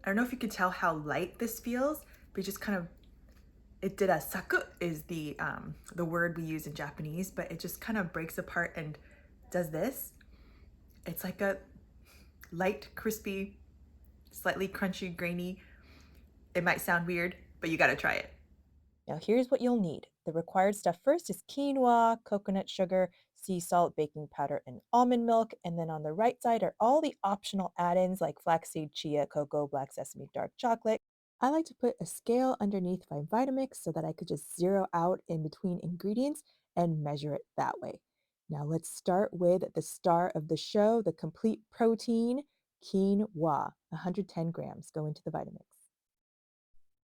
I don't know if you could tell how light this feels, but it just kind of, it did a saku is the word we use in Japanese, but it just kind of breaks apart and does this. It's like a light, crispy, slightly crunchy, grainy. It might sound weird, but you gotta try it. Now, here's what you'll need. The required stuff first is quinoa, coconut sugar, sea salt, baking powder, and almond milk. And then on the right side are all the optional add ins like flaxseed, chia, cocoa, black sesame, dark chocolate. I like to put a scale underneath my Vitamix so that I could just zero out in between ingredients and measure it that way. Now, let's start with the star of the show, the complete protein, quinoa, 110 grams. Go into the Vitamix.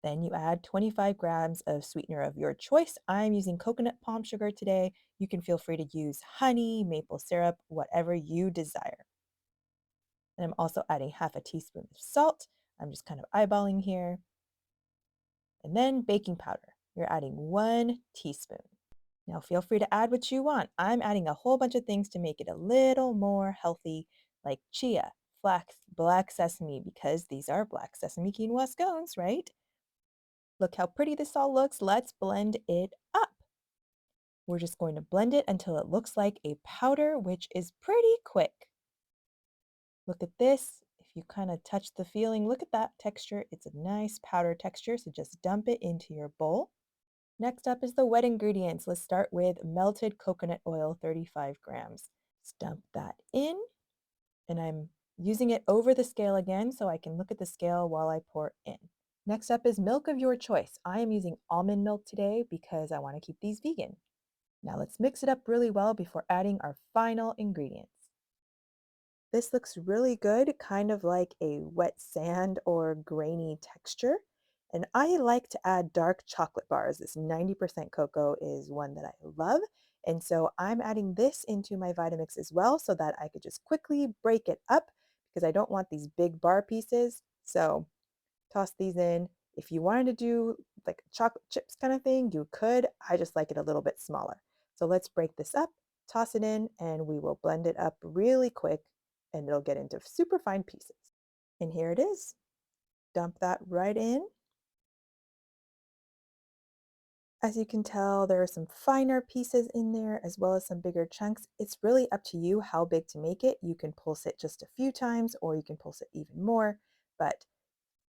Then you add 25 grams of sweetener of your choice. I'm using coconut palm sugar today. You can feel free to use honey, maple syrup, whatever you desire. And I'm also adding half a teaspoon of salt. I'm just kind of eyeballing here. And then baking powder. You're adding 1 teaspoon. Now feel free to add what you want. I'm adding a whole bunch of things to make it a little more healthy, like chia, flax, black sesame, because these are black sesame quinoa scones, right? Look how pretty this all looks. Let's blend it up. We're just going to blend it until it looks like a powder, which is pretty quick. Look at this. If you kind of touch the feeling, look at that texture. It's a nice powder texture, so just dump it into your bowl. Next up is the wet ingredients. Let's start with melted coconut oil, 35 grams. Just dump that in, and I'm using it over the scale again so I can look at the scale while I pour in. Next up is milk of your choice. I am using almond milk today because I want to keep these vegan. Now let's mix it up really well before adding our final ingredients. This looks really good, kind of like a wet sand or grainy texture. And I like to add dark chocolate bars. This 90% cocoa is one that I love. And so I'm adding this into my Vitamix as well so that I could just quickly break it up because I don't want these big bar pieces. So toss these in. If you wanted to do like chocolate chips kind of thing, you could. I just like it a little bit smaller. So let's break this up, toss it in, and we will blend it up really quick and it'll get into super fine pieces. And here it is. Dump that right in. As you can tell, there are some finer pieces in there as well as some bigger chunks. It's really up to you how big to make it. You can pulse it just a few times or you can pulse it even more, but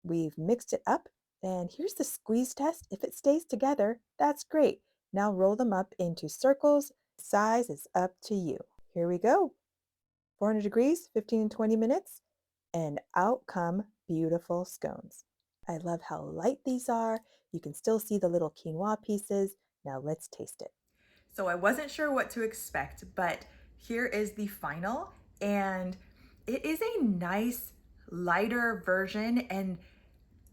we've mixed it up, and here's the squeeze test. If it stays together, that's great. Now roll them up into circles. Size is up to you. Here we go. 400 degrees, 15 to 20 minutes, and out come beautiful scones. I love how light these are. You can still see the little quinoa pieces. Now let's taste it. So I wasn't sure what to expect, but here is the final. And it is a nice, lighter version. And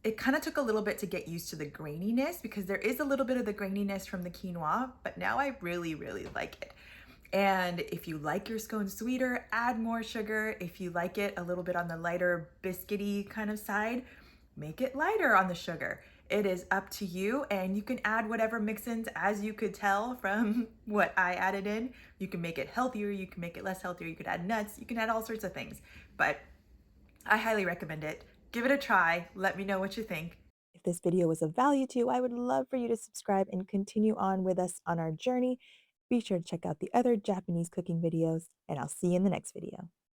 it kind of took a little bit to get used to the graininess because there is a little bit of the graininess from the quinoa, but now I really, really like it. And if you like your scone sweeter, add more sugar. If you like it a little bit on the lighter biscuity kind of side, make it lighter on the sugar. It is up to you, and you can add whatever mix-ins as you could tell from what I added in. You can make it healthier, you can make it less healthier, you could add nuts, you can add all sorts of things. But I highly recommend it. Give it a try. Let me know what you think. If this video was of value to you, I would love for you to subscribe and continue on with us on our journey. Be sure to check out the other Japanese cooking videos, and I'll see you in the next video.